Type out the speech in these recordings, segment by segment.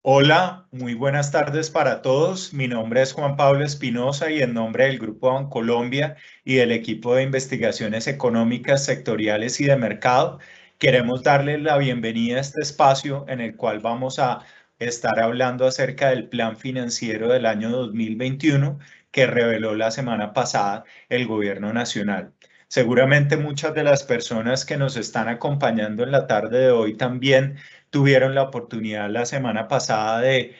Hola, muy buenas tardes para todos. Mi nombre es Juan Pablo Espinosa y en nombre del Grupo Bancolombia y del equipo de investigaciones económicas, sectoriales y de mercado, queremos darles la bienvenida a este espacio en el cual vamos a estar hablando acerca del plan financiero del año 2021 que reveló la semana pasada el Gobierno Nacional. Seguramente muchas de las personas que nos están acompañando en la tarde de hoy también tuvieron la oportunidad la semana pasada de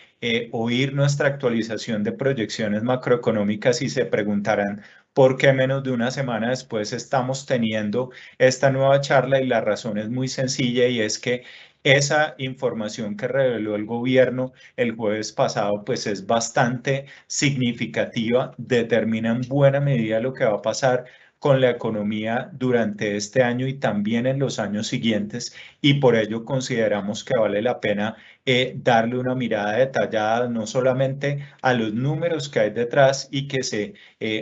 oír nuestra actualización de proyecciones macroeconómicas y se preguntarán por qué menos de una semana después estamos teniendo esta nueva charla, y la razón es muy sencilla, y es que esa información que reveló el gobierno el jueves pasado pues es bastante significativa, determina en buena medida lo que va a pasar con la economía durante este año y también en los años siguientes, y por ello consideramos que vale la pena darle una mirada detallada no solamente a los números que hay detrás y que se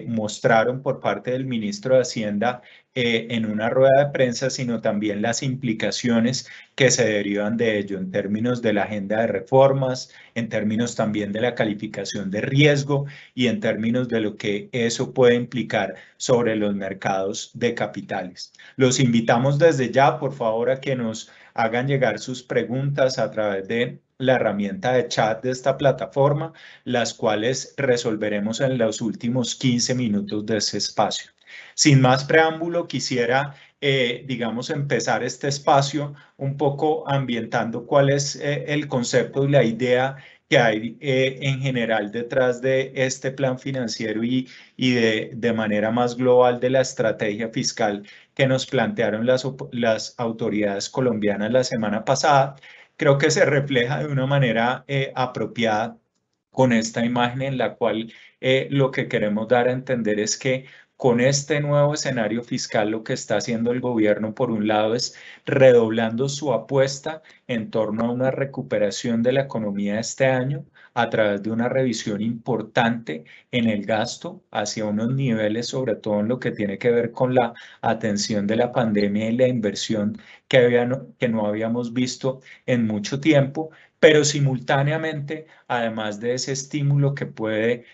mostraron por parte del ministro de Hacienda en una rueda de prensa, sino también las implicaciones que se derivan de ello en términos de la agenda de reformas, en términos también de la calificación de riesgo y en términos de lo que eso puede implicar sobre los mercados de capitales. Los invitamos desde ya, por favor, a que nos hagan llegar sus preguntas a través de la herramienta de chat de esta plataforma, las cuales resolveremos en los últimos 15 minutos de ese espacio. Sin más preámbulo, quisiera, digamos, empezar este espacio un poco ambientando cuál es el concepto y la idea que hay en general detrás de este plan financiero y de manera más global de la estrategia fiscal que nos plantearon las autoridades colombianas la semana pasada. Creo que se refleja de una manera apropiada con esta imagen en la cual lo que queremos dar a entender es que con este nuevo escenario fiscal lo que está haciendo el gobierno, por un lado, es redoblando su apuesta en torno a una recuperación de la economía este año a través de una revisión importante en el gasto hacia unos niveles, sobre todo en lo que tiene que ver con la atención de la pandemia y la inversión que no habíamos visto en mucho tiempo, pero simultáneamente, además de ese estímulo que puede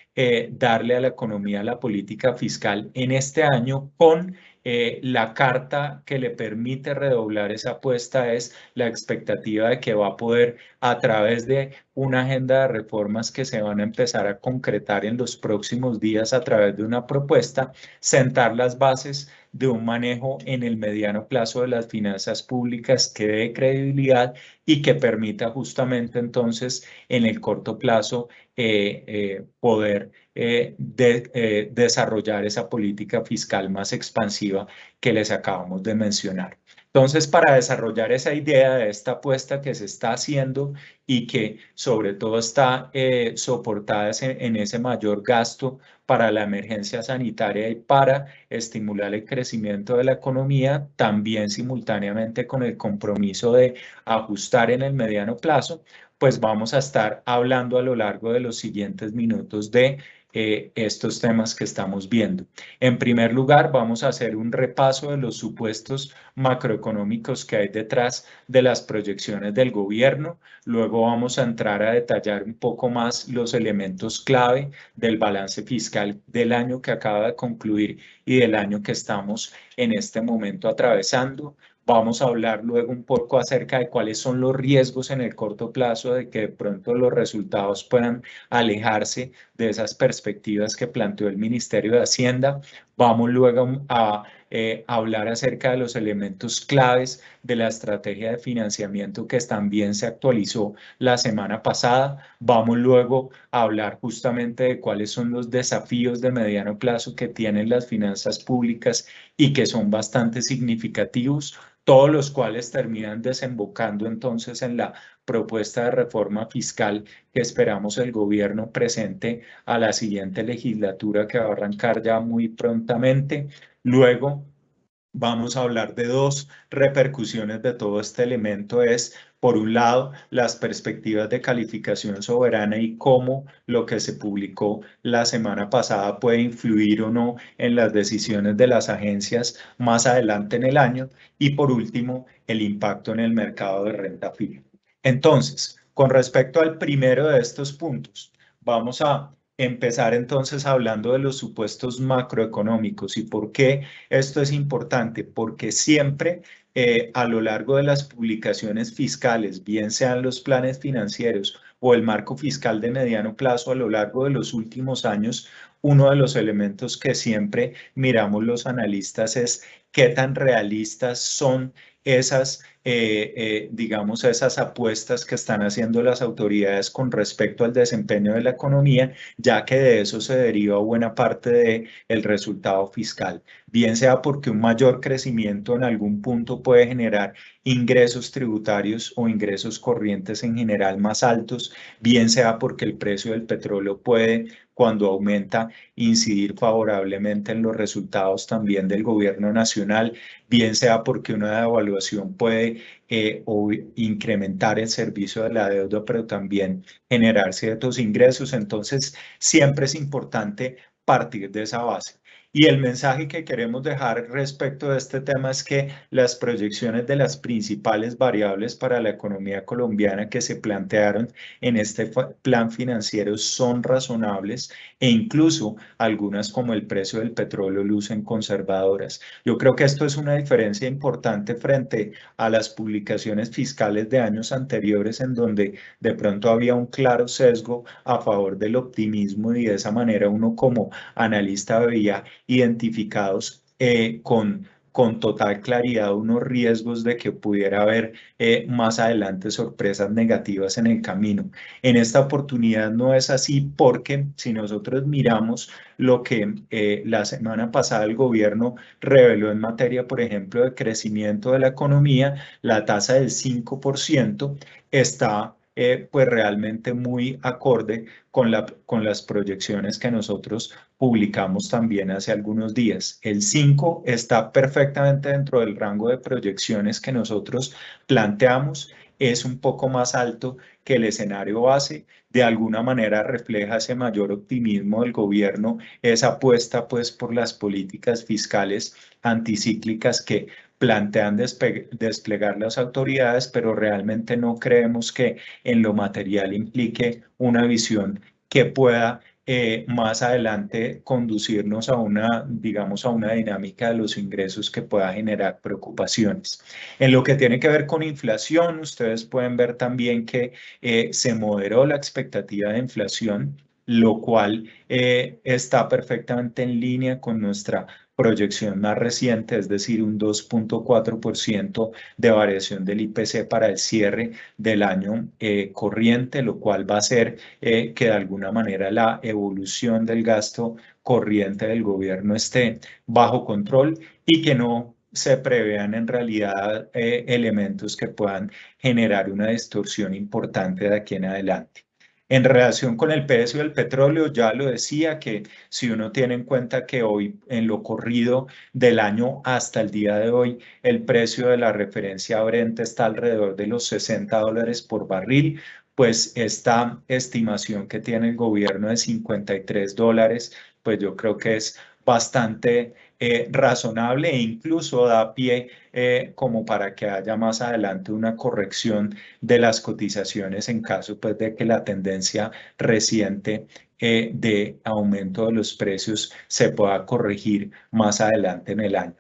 darle a la economía la política fiscal en este año, con la carta que le permite redoblar esa apuesta es la expectativa de que va a poder, a través de una agenda de reformas que se van a empezar a concretar en los próximos días a través de una propuesta, sentar las bases de un manejo en el mediano plazo de las finanzas públicas que dé credibilidad y que permita justamente entonces en el corto plazo poder desarrollar esa política fiscal más expansiva que les acabamos de mencionar. Entonces, para desarrollar esa idea de esta apuesta que se está haciendo y que sobre todo está soportada en ese mayor gasto para la emergencia sanitaria y para estimular el crecimiento de la economía, también simultáneamente con el compromiso de ajustar en el mediano plazo, pues vamos a estar hablando a lo largo de los siguientes minutos de estos temas que estamos viendo. En primer lugar, vamos a hacer un repaso de los supuestos macroeconómicos que hay detrás de las proyecciones del gobierno. Luego vamos a entrar a detallar un poco más los elementos clave del balance fiscal del año que acaba de concluir y del año que estamos en este momento atravesando. Vamos a hablar luego un poco acerca de cuáles son los riesgos en el corto plazo de que de pronto los resultados puedan alejarse de esas perspectivas que planteó el Ministerio de Hacienda. Vamos luego a hablar acerca de los elementos claves de la estrategia de financiamiento que también se actualizó la semana pasada. Vamos luego a hablar justamente de cuáles son los desafíos de mediano plazo que tienen las finanzas públicas y que son bastante significativos, todos los cuales terminan desembocando entonces en la propuesta de reforma fiscal que esperamos el gobierno presente a la siguiente legislatura, que va a arrancar ya muy prontamente. Luego vamos a hablar de dos repercusiones de todo este elemento. Es, por un lado, las perspectivas de calificación soberana y cómo lo que se publicó la semana pasada puede influir o no en las decisiones de las agencias más adelante en el año. Y por último, el impacto en el mercado de renta fija. Entonces, Con respecto al primero de estos puntos, vamos a empezar entonces hablando de los supuestos macroeconómicos. ¿Y por qué esto es importante? Porque siempre a lo largo de las publicaciones fiscales, bien sean los planes financieros o el marco fiscal de mediano plazo a lo largo de los últimos años, uno de los elementos que siempre miramos los analistas es qué tan realistas son esas, digamos, esas apuestas que están haciendo las autoridades con respecto al desempeño de la economía, ya que de eso se deriva buena parte del resultado fiscal, bien sea porque un mayor crecimiento en algún punto puede generar ingresos tributarios o ingresos corrientes en general más altos, bien sea porque el precio del petróleo puede, cuando aumenta, incidir favorablemente en los resultados también del gobierno nacional, bien sea porque una devaluación puede o incrementar el servicio de la deuda, pero también generar ciertos ingresos. Entonces, siempre es importante partir de esa base. Y el mensaje que queremos dejar respecto de este tema es que las proyecciones de las principales variables para la economía colombiana que se plantearon en este plan financiero son razonables e incluso algunas como el precio del petróleo lucen conservadoras. Yo creo que esto es una diferencia importante frente a las publicaciones fiscales de años anteriores en donde de pronto había un claro sesgo a favor del optimismo y de esa manera uno como analista veía identificados con total claridad unos riesgos de que pudiera haber más adelante sorpresas negativas en el camino. En esta oportunidad no es así porque si nosotros miramos lo que la semana pasada el gobierno reveló en materia, por ejemplo, de crecimiento de la economía, la tasa del 5% está pues realmente muy acorde con las proyecciones que nosotros publicamos también hace algunos días. El 5 está perfectamente dentro del rango de proyecciones que nosotros planteamos, es un poco más alto que el escenario base, de alguna manera refleja ese mayor optimismo del gobierno, esa apuesta pues por las políticas fiscales anticíclicas que plantean desplegar las autoridades, pero realmente no creemos que en lo material implique una visión que pueda más adelante conducirnos a una, digamos, a una dinámica de los ingresos que pueda generar preocupaciones. En lo que tiene que ver con inflación, ustedes pueden ver también que se moderó la expectativa de inflación, lo cual está perfectamente en línea con nuestra proyección más reciente, es decir, un 2,4% de variación del IPC para el cierre del año corriente, lo cual va a hacer que de alguna manera la evolución del gasto corriente del gobierno esté bajo control y que no se prevean en realidad elementos que puedan generar una distorsión importante de aquí en adelante. En relación con el precio del petróleo, ya lo decía que si uno tiene en cuenta que hoy en lo corrido del año hasta el día de hoy, el precio de la referencia Brent está alrededor de los $60 por barril, pues esta estimación que tiene el gobierno de $53, pues yo creo que es bastante razonable e incluso da pie como para que haya más adelante una corrección de las cotizaciones en caso pues, de que la tendencia reciente de aumento de los precios se pueda corregir más adelante en el año.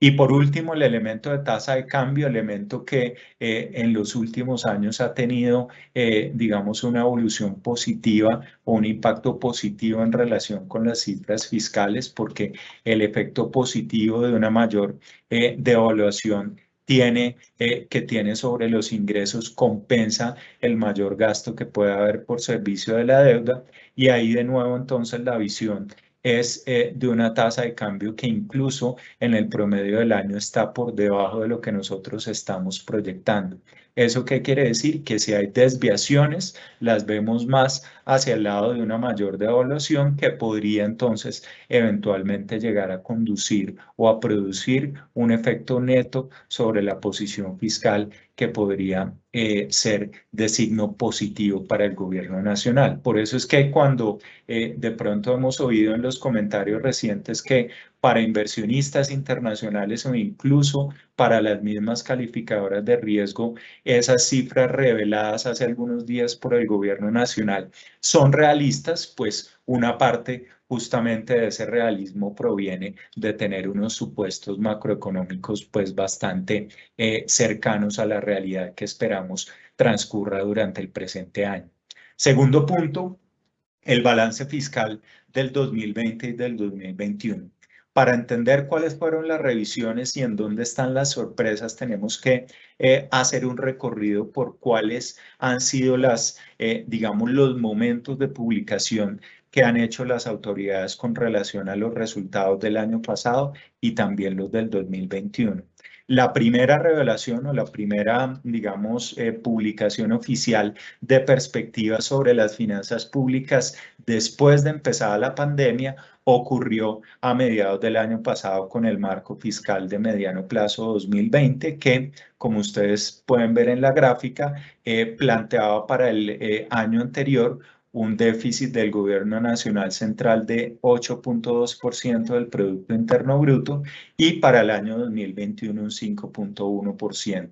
Y por último, el elemento de tasa de cambio, elemento que en los últimos años ha tenido, digamos, una evolución positiva o un impacto positivo en relación con las cifras fiscales, porque el efecto positivo de una mayor devaluación que tiene sobre los ingresos compensa el mayor gasto que puede haber por servicio de la deuda y ahí de nuevo entonces la visión es de una tasa de cambio que incluso en el promedio del año está por debajo de lo que nosotros estamos proyectando. ¿Eso qué quiere decir? Que si hay desviaciones, las vemos más hacia el lado de una mayor devaluación que podría entonces eventualmente llegar a conducir o a producir un efecto neto sobre la posición fiscal que podría ser de signo positivo para el gobierno nacional. Por eso es que cuando de pronto hemos oído en los comentarios recientes que para inversionistas internacionales o incluso para las mismas calificadoras de riesgo, esas cifras reveladas hace algunos días por el gobierno nacional son realistas, pues una parte justamente de ese realismo proviene de tener unos supuestos macroeconómicos pues bastante cercanos a la realidad que esperamos transcurra durante el presente año. Segundo punto, el balance fiscal del 2020 y del 2021. Para entender cuáles fueron las revisiones y en dónde están las sorpresas, tenemos que hacer un recorrido por cuáles han sido digamos, los momentos de publicación que han hecho las autoridades con relación a los resultados del año pasado y también los del 2021. La primera revelación o la primera, digamos, publicación oficial de perspectivas sobre las finanzas públicas después de empezar la pandemia ocurrió a mediados del año pasado con el marco fiscal de mediano plazo 2020 que, como ustedes pueden ver en la gráfica, planteaba para el año anterior un déficit del gobierno nacional central de 8.2% del Producto Interno Bruto y para el año 2021 un 5.1%.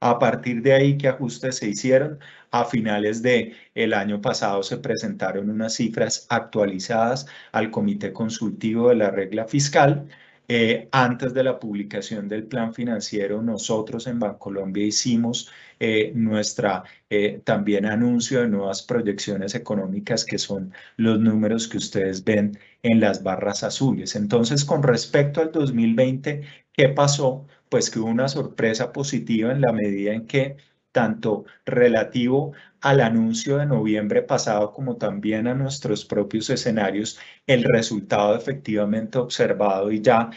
A partir de ahí, ¿qué ajustes se hicieron? A finales del año pasado se presentaron unas cifras actualizadas al Comité Consultivo de la Regla Fiscal. Antes de la publicación del plan financiero, nosotros en Bancolombia hicimos nuestra también anuncio de nuevas proyecciones económicas, que son los números que ustedes ven en las barras azules. Entonces, con respecto al 2020, ¿qué pasó? Pues que hubo una sorpresa positiva en la medida en que tanto relativo al anuncio de noviembre pasado como también a nuestros propios escenarios, el resultado efectivamente observado y ya,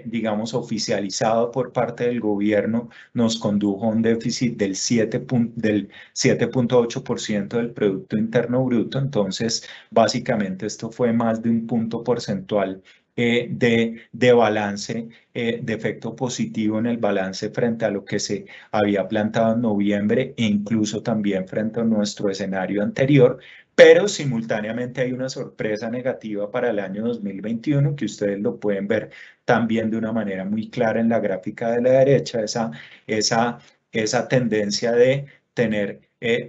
digamos, oficializado por parte del gobierno nos condujo a un déficit del 7.8% del Producto Interno Bruto. Entonces, básicamente esto fue más de un punto porcentual de balance, de efecto positivo en el balance frente a lo que se había plantado en noviembre e incluso también frente a nuestro escenario anterior, pero simultáneamente hay una sorpresa negativa para el año 2021 que ustedes lo pueden ver también de una manera muy clara en la gráfica de la derecha, esa tendencia de tener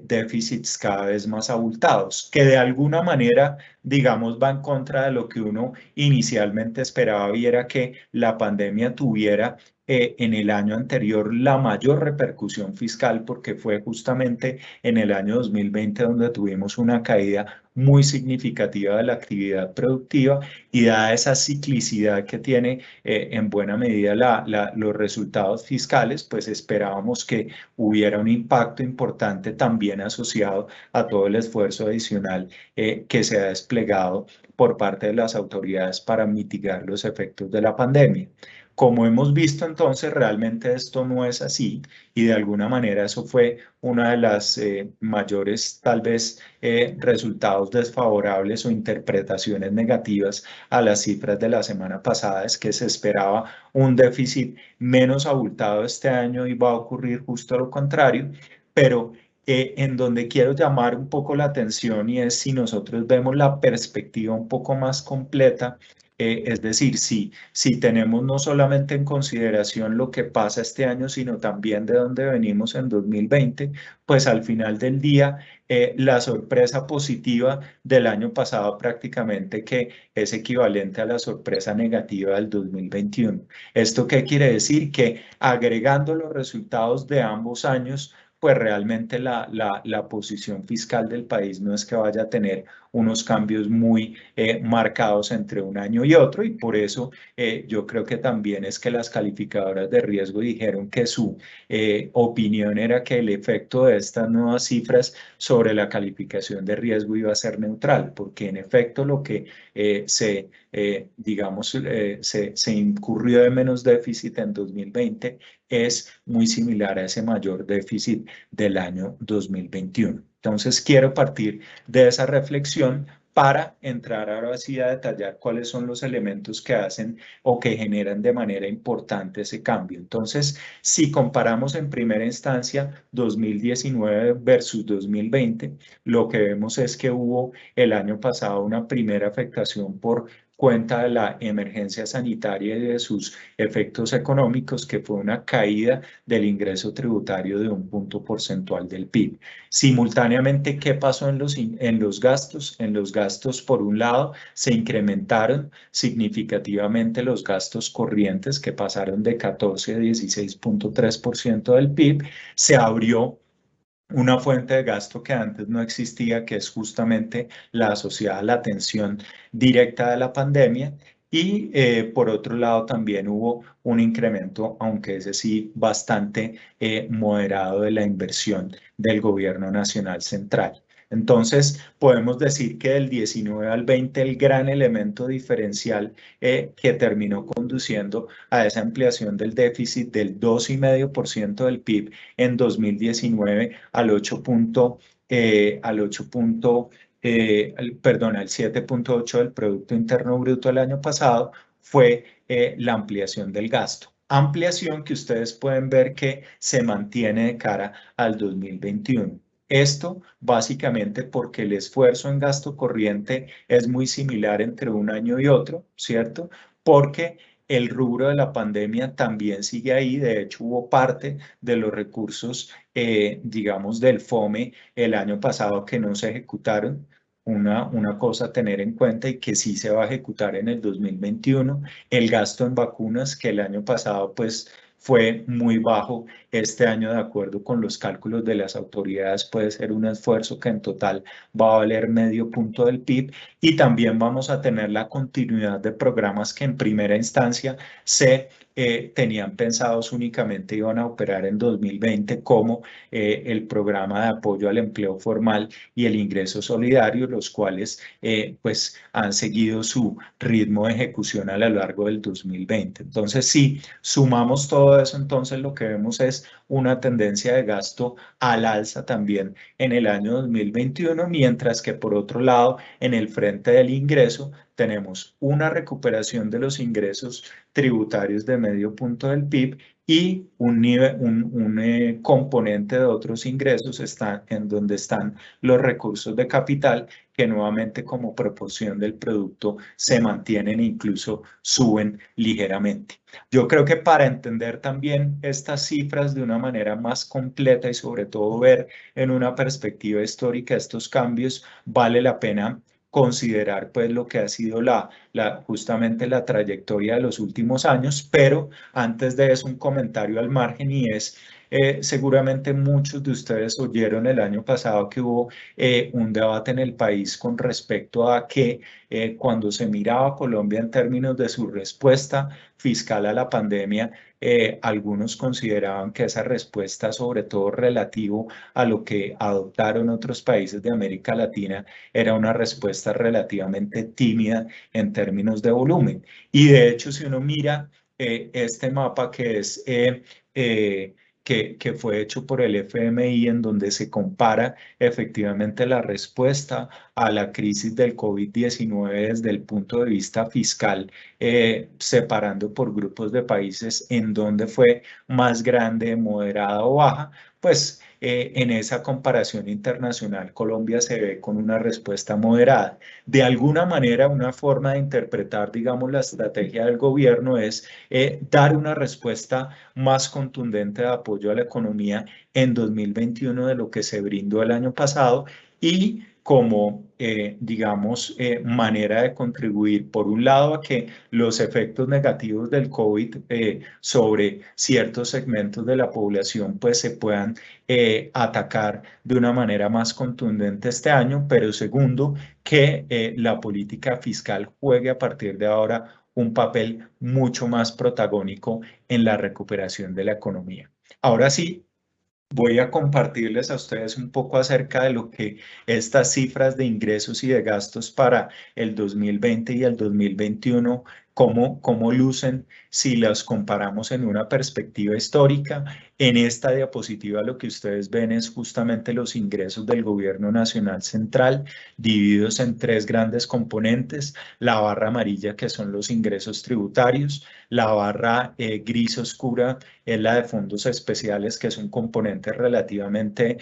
déficits cada vez más abultados, que de alguna manera, digamos, va en contra de lo que uno inicialmente esperaba y era que la pandemia tuviera en el año anterior la mayor repercusión fiscal, porque fue justamente en el año 2020 donde tuvimos una caída muy significativa de la actividad productiva y dada esa ciclicidad que tiene en buena medida los resultados fiscales, pues esperábamos que hubiera un impacto importante también asociado a todo el esfuerzo adicional que se ha desplegado por parte de las autoridades para mitigar los efectos de la pandemia. Como hemos visto entonces, realmente esto no es así y de alguna manera eso fue una de las mayores, tal vez, resultados desfavorables o interpretaciones negativas a las cifras de la semana pasada, es que se esperaba un déficit menos abultado este año y va a ocurrir justo lo contrario, pero en donde quiero llamar un poco la atención y es si nosotros vemos la perspectiva un poco más completa, es decir, si tenemos no solamente en consideración lo que pasa este año, sino también de dónde venimos en 2020, pues al final del día, la sorpresa positiva del año pasado prácticamente que es equivalente a la sorpresa negativa del 2021. ¿Esto qué quiere decir? Que agregando los resultados de ambos años, pues realmente la posición fiscal del país no es que vaya a tener unos cambios muy marcados entre un año y otro y por eso yo creo que también es que las calificadoras de riesgo dijeron que su opinión era que el efecto de estas nuevas cifras sobre la calificación de riesgo iba a ser neutral, porque en efecto lo que digamos, se incurrió de menos déficit en 2020 es muy similar a ese mayor déficit del año 2021. Entonces, quiero partir de esa reflexión para entrar ahora sí a detallar cuáles son los elementos que hacen o que generan de manera importante ese cambio. Entonces, si comparamos en primera instancia 2019 versus 2020, lo que vemos es que hubo el año pasado una primera afectación por cuenta de la emergencia sanitaria y de sus efectos económicos, que fue una caída del ingreso tributario de 1 punto porcentual del PIB. Simultáneamente, ¿qué pasó en los gastos? En los gastos, por un lado, se incrementaron significativamente los gastos corrientes, que pasaron de 14 a 16,3% del PIB. Se abrió una fuente de gasto que antes no existía, que es justamente la asociada a la atención directa de la pandemia. Y por otro lado también hubo un incremento, aunque ese sí bastante moderado, de la inversión del gobierno nacional central. Entonces, podemos decir que del 19 al 20 el gran elemento diferencial que terminó conduciendo a esa ampliación del déficit del 2,5% del PIB en 2019 al 7,8 del Producto Interno Bruto el año pasado, fue la ampliación del gasto. Ampliación que ustedes pueden ver que se mantiene de cara al 2021. Esto básicamente porque el esfuerzo en gasto corriente es muy similar entre un año y otro, ¿cierto? Porque el rubro de la pandemia también sigue ahí. De hecho, hubo parte de los recursos, digamos, del FOME el año pasado que no se ejecutaron. Una cosa a tener en cuenta y que sí se va a ejecutar en el 2021, el gasto en vacunas, que el año pasado pues fue muy bajo. Este año, de acuerdo con los cálculos de las autoridades, puede ser un esfuerzo que en total va a valer medio punto del PIB. Y también vamos a tener la continuidad de programas que en primera instancia se tenían pensados únicamente iban a operar en 2020, como el programa de apoyo al empleo formal y el ingreso solidario, los cuales pues han seguido su ritmo de ejecución a lo largo del 2020. Entonces, si sumamos todo eso, entonces lo que vemos es una tendencia de gasto al alza también en el año 2021, mientras que por otro lado, en el frente del ingreso, tenemos una recuperación de los ingresos tributarios de medio punto del PIB y un componente de otros ingresos está en donde están los recursos de capital, que nuevamente como proporción del producto se mantienen e incluso suben ligeramente. Yo creo que para entender también estas cifras de una manera más completa y sobre todo ver en una perspectiva histórica estos cambios, vale la pena considerar pues lo que ha sido justamente la trayectoria de los últimos años. Pero antes de eso, un comentario al margen, y es, seguramente muchos de ustedes oyeron el año pasado que hubo un debate en el país con respecto a que cuando se miraba a Colombia en términos de su respuesta fiscal a la pandemia, algunos consideraban que esa respuesta, sobre todo relativo a lo que adoptaron otros países de América Latina, era una respuesta relativamente tímida en términos de volumen. Y de hecho, si uno mira este mapa que es que fue hecho por el FMI, en donde se compara efectivamente la respuesta a la crisis del COVID-19 desde el punto de vista fiscal, separando por grupos de países en donde fue más grande, moderada o baja, pues en esa comparación internacional Colombia se ve con una respuesta moderada. De alguna manera, una forma de interpretar, digamos, la estrategia del gobierno es dar una respuesta más contundente de apoyo a la economía en 2021 de lo que se brindó el año pasado, y como, digamos, manera de contribuir, por un lado, a que los efectos negativos del COVID sobre ciertos segmentos de la población pues se puedan atacar de una manera más contundente este año, pero segundo, que la política fiscal juegue a partir de ahora un papel mucho más protagónico en la recuperación de la economía. Ahora sí, voy a compartirles a ustedes un poco acerca de lo que estas cifras de ingresos y de gastos para el 2020 y el 2021, cómo lucen si las comparamos en una perspectiva histórica. En esta diapositiva lo que ustedes ven es justamente los ingresos del Gobierno Nacional Central, divididos en tres grandes componentes: la barra amarilla, que son los ingresos tributarios; La barra gris oscura es la de fondos especiales, que es un componente relativamente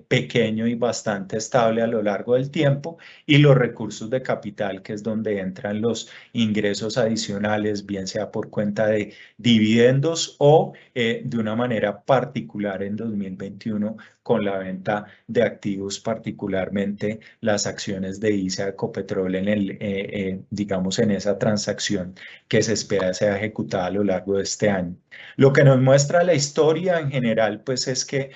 pequeño y bastante estable a lo largo del tiempo, y los recursos de capital, que es donde entran los ingresos adicionales, bien sea por cuenta de dividendos o de una manera particular en 2021 con la venta de activos, particularmente las acciones de ISA Ecopetrol digamos, en esa transacción que se espera sea ejecutada a lo largo de este año. Lo que nos muestra la historia en general, pues es que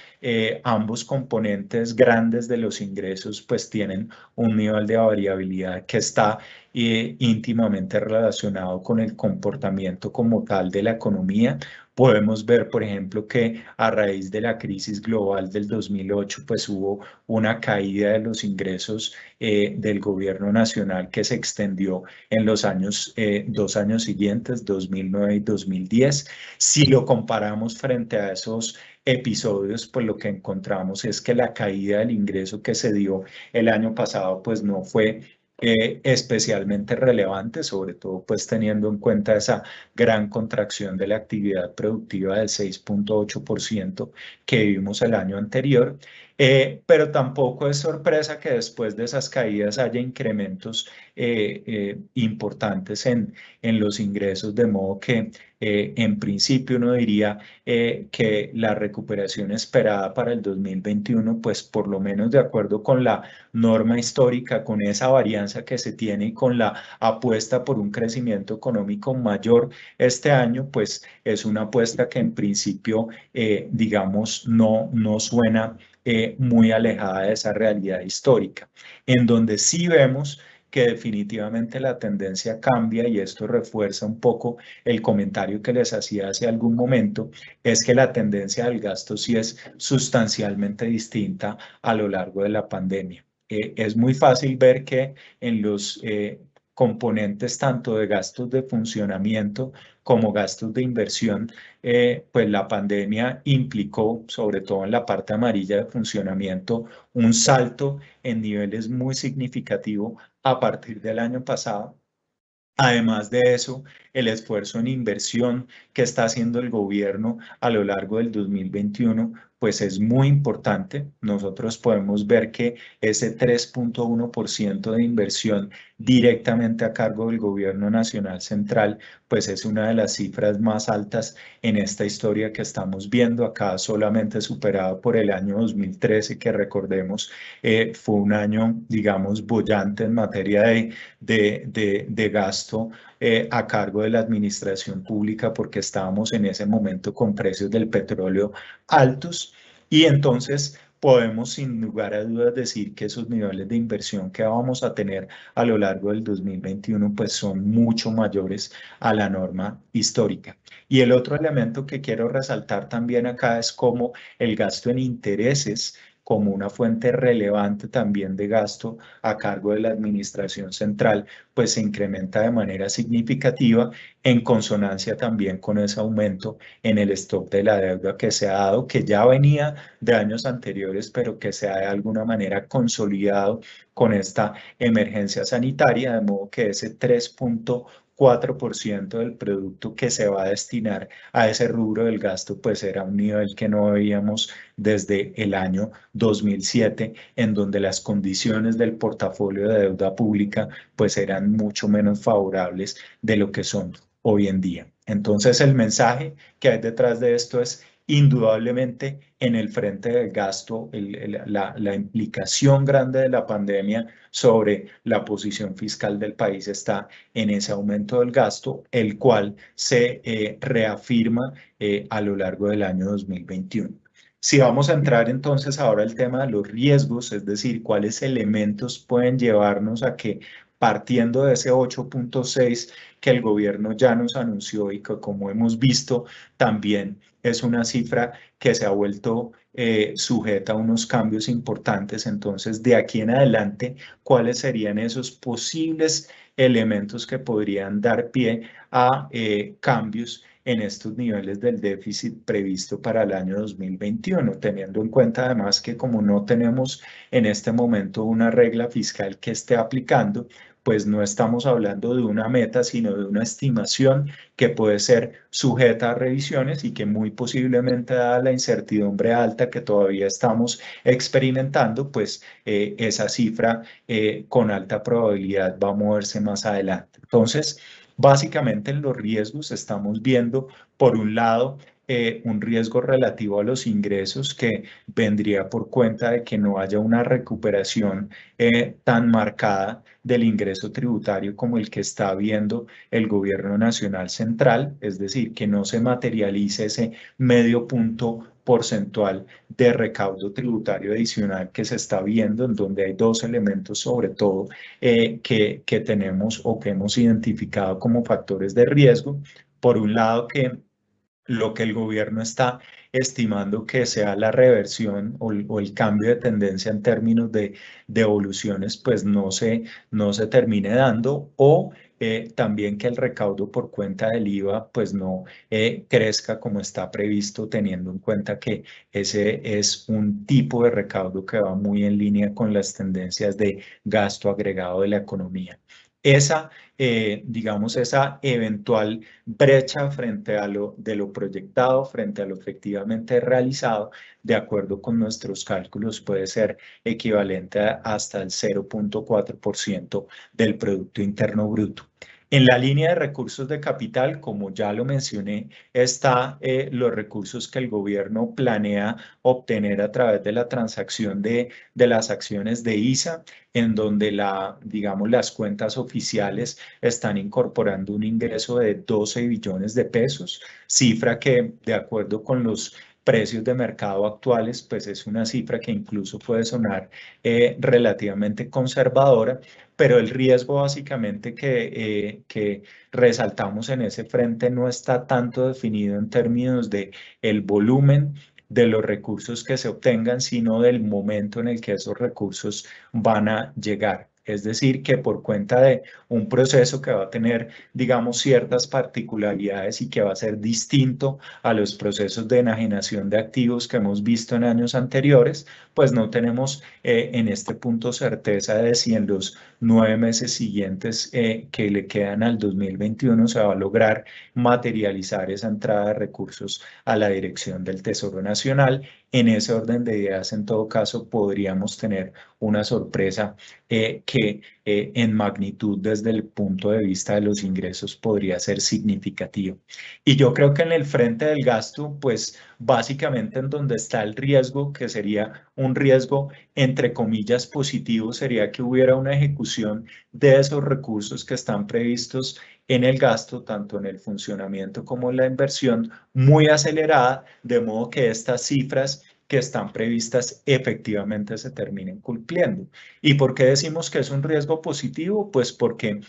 ambos componentes grandes de los ingresos, pues tienen un nivel de variabilidad que está íntimamente relacionado con el comportamiento como tal de la economía. Podemos ver, por ejemplo, que a raíz de la crisis global del 2008, pues hubo una caída de los ingresos del gobierno nacional que se extendió en los años, 2 años siguientes, 2009 y 2010. Si lo comparamos frente a esos episodios, pues lo que encontramos es que la caída del ingreso que se dio el año pasado, pues no fue especialmente relevante, sobre todo pues teniendo en cuenta esa gran contracción de la actividad productiva del 6,8% que vimos el año anterior. Pero tampoco es sorpresa que después de esas caídas haya incrementos importantes en los ingresos, de modo que en principio uno diría que la recuperación esperada para el 2021, pues por lo menos de acuerdo con la norma histórica, con esa varianza que se tiene y con la apuesta por un crecimiento económico mayor este año, pues es una apuesta que en principio, digamos, no suena muy alejada de esa realidad histórica. En donde sí vemos que definitivamente la tendencia cambia, y esto refuerza un poco el comentario que les hacía hace algún momento, es que la tendencia del gasto sí es sustancialmente distinta a lo largo de la pandemia. Es muy fácil ver que en los componentes tanto de gastos de funcionamiento como gastos de inversión, pues la pandemia implicó, sobre todo en la parte amarilla de funcionamiento, un salto en niveles muy significativo a partir del año pasado. Además de eso, el esfuerzo en inversión que está haciendo el gobierno a lo largo del 2021, pues es muy importante. Nosotros podemos ver que ese 3,1% de inversión directamente a cargo del gobierno nacional central, pues es una de las cifras más altas en esta historia que estamos viendo acá, solamente superado por el año 2013, que recordemos fue un año, digamos, bollante en materia de gasto a cargo de la administración pública, porque estábamos en ese momento con precios del petróleo altos, y entonces podemos sin lugar a dudas decir que esos niveles de inversión que vamos a tener a lo largo del 2021 pues son mucho mayores a la norma histórica. Y el otro elemento que quiero resaltar también acá es cómo el gasto en intereses, como una fuente relevante también de gasto a cargo de la administración central, pues se incrementa de manera significativa, en consonancia también con ese aumento en el stock de la deuda que se ha dado, que ya venía de años anteriores, pero que se ha de alguna manera consolidado con esta emergencia sanitaria, de modo que ese 3,4% del producto que se va a destinar a ese rubro del gasto, pues era un nivel que no veíamos desde el año 2007, en donde las condiciones del portafolio de deuda pública pues eran mucho menos favorables de lo que son hoy en día. Entonces el mensaje que hay detrás de esto es indudablemente en el frente del gasto, la implicación grande de la pandemia sobre la posición fiscal del país está en ese aumento del gasto, el cual se reafirma a lo largo del año 2021. Si vamos a entrar entonces ahora al tema de los riesgos, es decir, cuáles elementos pueden llevarnos a que, partiendo de ese 8,6 que el gobierno ya nos anunció y que, como hemos visto, también es una cifra que se ha vuelto sujeta a unos cambios importantes. Entonces, de aquí en adelante, ¿cuáles serían esos posibles elementos que podrían dar pie a cambios en estos niveles del déficit previsto para el año 2021, teniendo en cuenta además que como no tenemos en este momento una regla fiscal que esté aplicando, pues no estamos hablando de una meta, sino de una estimación que puede ser sujeta a revisiones y que muy posiblemente, dada la incertidumbre alta que todavía estamos experimentando, pues esa cifra con alta probabilidad va a moverse más adelante. Entonces, básicamente en los riesgos estamos viendo, por un lado, un riesgo relativo a los ingresos que vendría por cuenta de que no haya una recuperación tan marcada del ingreso tributario como el que está viendo el gobierno nacional central, es decir, que no se materialice ese medio punto porcentual de recaudo tributario adicional que se está viendo, en donde hay dos elementos sobre todo que tenemos o que hemos identificado como factores de riesgo. Por un lado, que lo que el gobierno está estimando que sea la reversión o el cambio de tendencia en términos de devoluciones, pues no se termine dando, o también que el recaudo por cuenta del IVA pues no crezca como está previsto, teniendo en cuenta que ese es un tipo de recaudo que va muy en línea con las tendencias de gasto agregado de la economía. Esa, digamos, esa eventual brecha frente a de lo proyectado, frente a lo efectivamente realizado, de acuerdo con nuestros cálculos, puede ser equivalente a hasta el 0,4% del Producto Interno Bruto. En la línea de recursos de capital, como ya lo mencioné, está los recursos que el gobierno planea obtener a través de la transacción de las acciones de ISA, en donde digamos, las cuentas oficiales están incorporando un ingreso de 12 billones de pesos, cifra que de acuerdo con los precios de mercado actuales, pues es una cifra que incluso puede sonar relativamente conservadora, pero el riesgo básicamente que resaltamos en ese frente no está tanto definido en términos de el volumen de los recursos que se obtengan, sino del momento en el que esos recursos van a llegar. Es decir, que por cuenta de un proceso que va a tener, digamos, ciertas particularidades y que va a ser distinto a los procesos de enajenación de activos que hemos visto en años anteriores, pues no tenemos en este punto certeza de si en los 9 meses siguientes que le quedan al 2021 se va a lograr materializar esa entrada de recursos a la dirección del Tesoro Nacional. En ese orden de ideas, en todo caso, podríamos tener una sorpresa que en magnitud desde el punto de vista de los ingresos podría ser significativo. Y yo creo que en el frente del gasto, pues básicamente en donde está el riesgo, que sería un riesgo entre comillas positivo, sería que hubiera una ejecución de esos recursos que están previstos en el gasto, tanto en el funcionamiento como en la inversión, muy acelerada, de modo que estas cifras que están previstas efectivamente se terminen cumpliendo. ¿Y por qué decimos que es un riesgo positivo? Pues porque,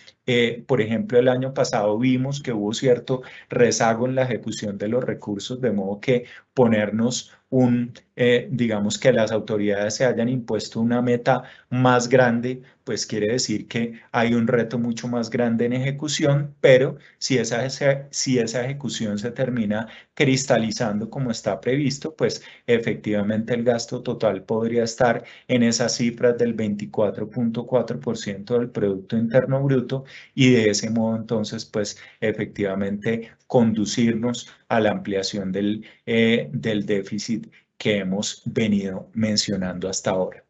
por ejemplo, el año pasado vimos que hubo cierto rezago en la ejecución de los recursos, de modo que ponernos digamos que las autoridades se hayan impuesto una meta más grande, pues quiere decir que hay un reto mucho más grande en ejecución, pero si esa ejecución se termina cristalizando como está previsto, pues efectivamente el gasto total podría estar en esas cifras del 24,4% del Producto Interno Bruto y de ese modo entonces pues efectivamente conducirnos a la ampliación del déficit que hemos venido mencionando hasta ahora.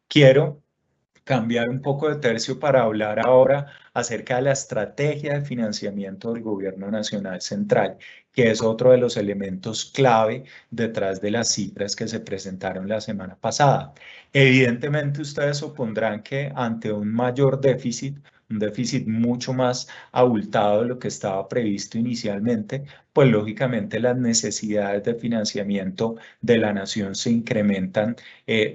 Quiero cambiar un poco de tercio para hablar ahora acerca de la estrategia de financiamiento del Gobierno Nacional Central, que es otro de los elementos clave detrás de las cifras que se presentaron la semana pasada. Evidentemente, ustedes supondrán que ante un mayor déficit, un déficit mucho más abultado de lo que estaba previsto inicialmente, pues lógicamente las necesidades de financiamiento de la nación se incrementan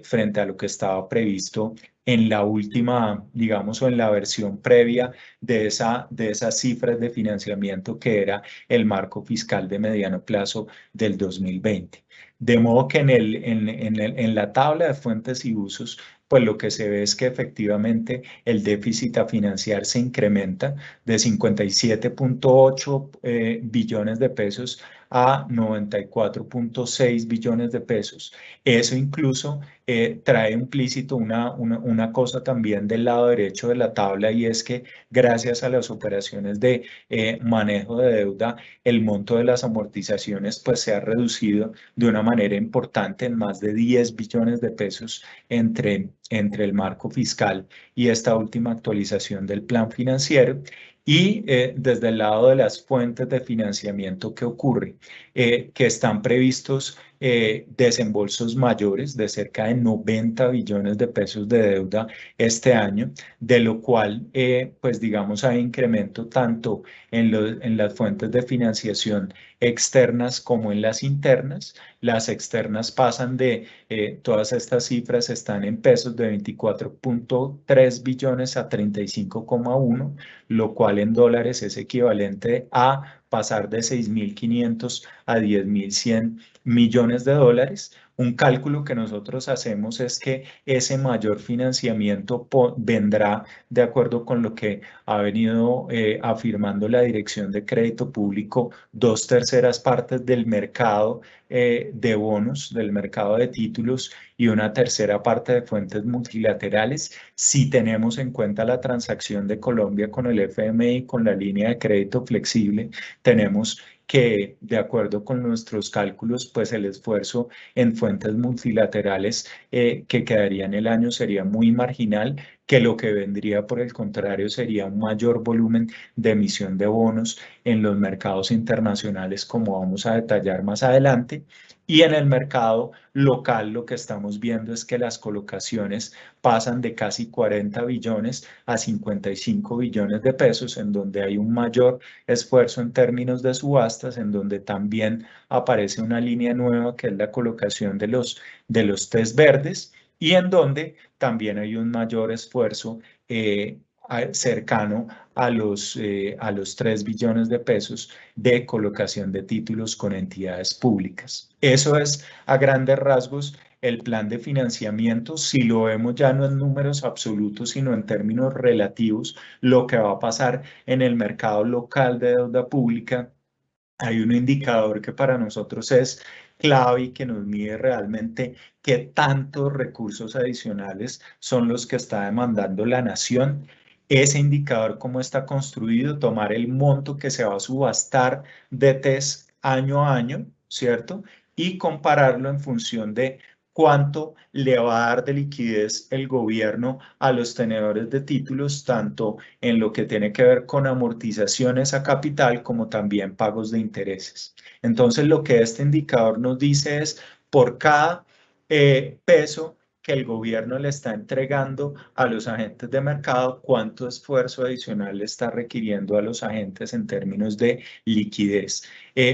frente a lo que estaba previsto en la última, digamos, o en la versión previa de esas cifras de financiamiento que era el marco fiscal de mediano plazo del 2020. De modo que en la tabla de fuentes y usos, pues lo que se ve es que efectivamente el déficit a financiar se incrementa de 57,8 billones de pesos a 94.6 billones de pesos. Eso incluso trae implícito una cosa también del lado derecho de la tabla, y es que gracias a las operaciones de manejo de deuda, el monto de las amortizaciones pues se ha reducido de una manera importante en más de 10 billones de pesos entre el marco fiscal y esta última actualización del plan financiero. Y desde el lado de las fuentes de financiamiento, ¿qué ocurre? Que están previstos desembolsos mayores de cerca de 90 billones de pesos de deuda este año, de lo cual, pues digamos, hay incremento tanto en las fuentes de financiación externas como en las internas. Las externas pasan todas estas cifras están en pesos de 24.3 billones a 35,1, lo cual en dólares es equivalente a pasar de 6.500 a 10.100 millones de dólares. Un cálculo que nosotros hacemos es que ese mayor financiamiento vendrá de acuerdo con lo que ha venido afirmando la Dirección de Crédito Público, 2/3 partes del mercado de bonos, del mercado de títulos, y una tercera parte de fuentes multilaterales. Si tenemos en cuenta la transacción de Colombia con el FMI, con la línea de crédito flexible, tenemos que, de acuerdo con nuestros cálculos, pues el esfuerzo en fuentes multilaterales que quedaría en el año sería muy marginal, que lo que vendría por el contrario sería un mayor volumen de emisión de bonos en los mercados internacionales, como vamos a detallar más adelante. Y en el mercado local lo que estamos viendo es que las colocaciones pasan de casi 40 billones a 55 billones de pesos, en donde hay un mayor esfuerzo en términos de subastas, en donde también aparece una línea nueva que es la colocación de los test verdes, y en donde también hay un mayor esfuerzo cercano a los 3 billones de pesos de colocación de títulos con entidades públicas. Eso es a grandes rasgos el plan de financiamiento. Si lo vemos ya no en números absolutos, sino en términos relativos, lo que va a pasar en el mercado local de deuda pública. Hay un indicador que para nosotros es clave y que nos mide realmente qué tantos recursos adicionales son los que está demandando la nación. Ese indicador, cómo está construido, tomar el monto que se va a subastar de TES año a año, ¿cierto? Y compararlo en función de cuánto le va a dar de liquidez el gobierno a los tenedores de títulos, tanto en lo que tiene que ver con amortizaciones a capital como también pagos de intereses. Entonces, lo que este indicador nos dice es por cada peso que el gobierno le está entregando a los agentes de mercado, cuánto esfuerzo adicional le está requiriendo a los agentes en términos de liquidez.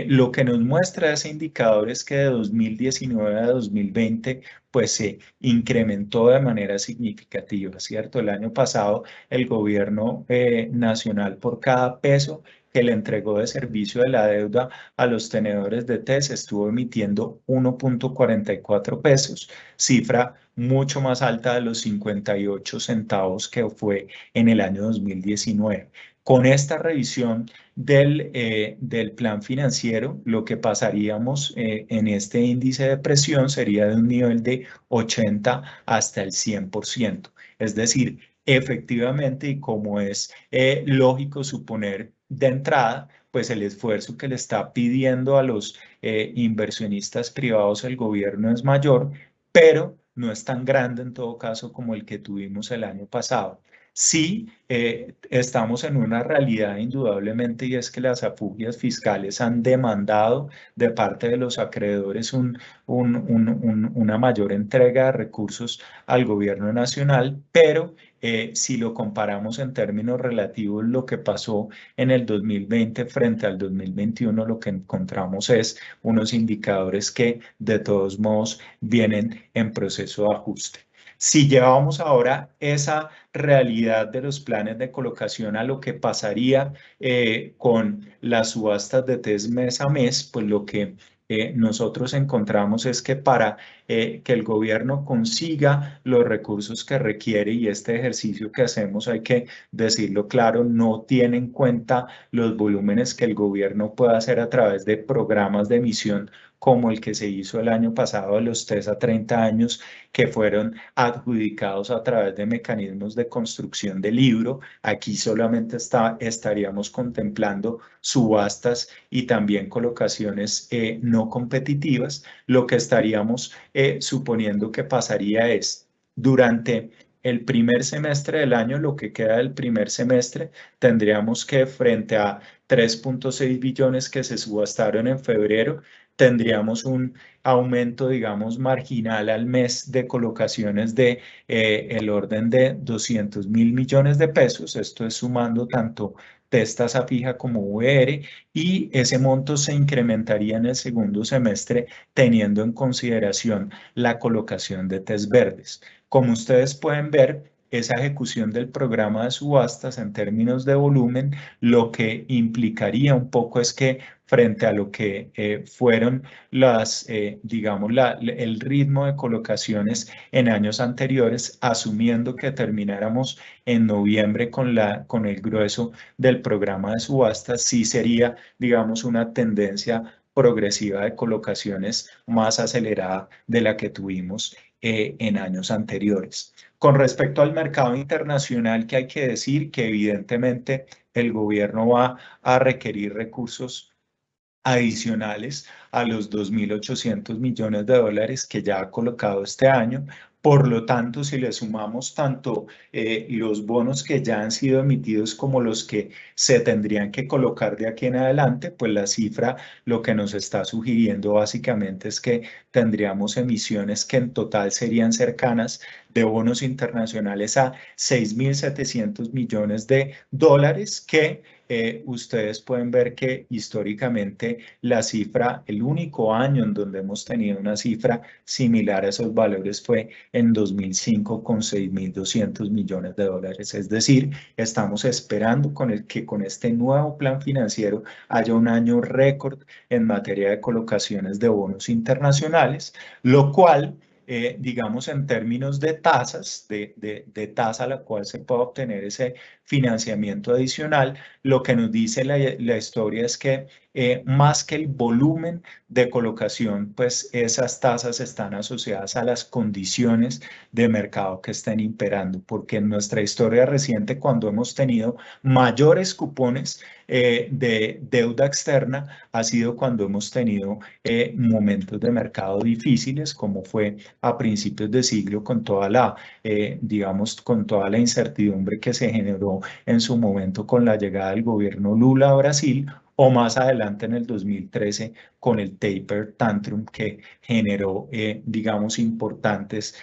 Lo que nos muestra ese indicador es que de 2019 a 2020 pues se incrementó de manera significativa, ¿cierto? El año pasado el gobierno nacional, por cada peso que le entregó de servicio de la deuda a los tenedores de TES, estuvo emitiendo 1.44 pesos, cifra mucho más alta de los 58 centavos que fue en el año 2019. Con esta revisión del plan financiero, lo que pasaríamos en este índice de presión sería de un nivel de 80 hasta el 100%. Es decir, efectivamente, y como es lógico suponer de entrada, pues el esfuerzo que le está pidiendo a los inversionistas privados el gobierno es mayor, pero no es tan grande en todo caso como el que tuvimos el año pasado. Sí, estamos en una realidad indudablemente, y es que las afugias fiscales han demandado de parte de los acreedores una mayor entrega de recursos al gobierno nacional, pero si lo comparamos en términos relativos, lo que pasó en el 2020 frente al 2021, lo que encontramos es unos indicadores que de todos modos vienen en proceso de ajuste. Si llevamos ahora esa realidad de los planes de colocación a lo que pasaría con las subastas de TES mes a mes, pues lo que nosotros encontramos es que para que el gobierno consiga los recursos que requiere, y este ejercicio que hacemos, hay que decirlo claro, no tiene en cuenta los volúmenes que el gobierno puede hacer a través de programas de emisión como el que se hizo el año pasado de los 3 a 30 años, que fueron adjudicados a través de mecanismos de construcción de libro. Aquí solamente estaríamos contemplando subastas y también colocaciones no competitivas. Lo que estaríamos suponiendo que pasaría es durante el primer semestre del año, lo que queda del primer semestre, tendríamos que frente a 3.6 billones que se subastaron en febrero, tendríamos un aumento, digamos, marginal al mes de colocaciones de el orden de 200.000 millones de pesos. Esto es sumando tanto test tasa fija como VR, y ese monto se incrementaría en el segundo semestre teniendo en consideración la colocación de test verdes. Como ustedes pueden ver, esa ejecución del programa de subastas en términos de volumen, lo que implicaría un poco es que frente a lo que fueron digamos, el ritmo de colocaciones en años anteriores, asumiendo que termináramos en noviembre con el grueso del programa de subastas, sí sería, digamos, una tendencia progresiva de colocaciones más acelerada de la que tuvimos en años anteriores. Con respecto al mercado internacional, que hay que decir que evidentemente el gobierno va a requerir recursos adicionales a los 2.800 millones de dólares que ya ha colocado este año. Por lo tanto, si le sumamos tanto los bonos que ya han sido emitidos como los que se tendrían que colocar de aquí en adelante, pues la cifra lo que nos está sugiriendo básicamente es que tendríamos emisiones que en total serían cercanas de bonos internacionales a 6.700 millones de dólares, que ustedes pueden ver que históricamente la cifra, el único año en donde hemos tenido una cifra similar a esos valores fue en 2005 con 6.200 millones de dólares. Es decir, estamos esperando que con este nuevo plan financiero haya un año récord en materia de colocaciones de bonos internacionales, lo cual digamos, en términos de tasas, de tasa a la cual se puede obtener ese financiamiento adicional, lo que nos dice la historia es que más que el volumen de colocación, pues esas tasas están asociadas a las condiciones de mercado que estén imperando, porque en nuestra historia reciente, cuando hemos tenido mayores cupones de deuda externa, ha sido cuando hemos tenido momentos de mercado difíciles, como fue a principios de siglo con toda digamos, con toda la incertidumbre que se generó en su momento con la llegada del gobierno Lula a Brasil, o más adelante en el 2013 con el taper tantrum que generó, digamos, importantes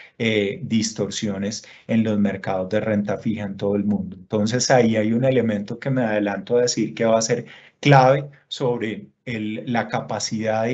distorsiones en los mercados de renta fija en todo el mundo. Entonces ahí hay un elemento que me adelanto a decir que va a ser clave sobre la capacidad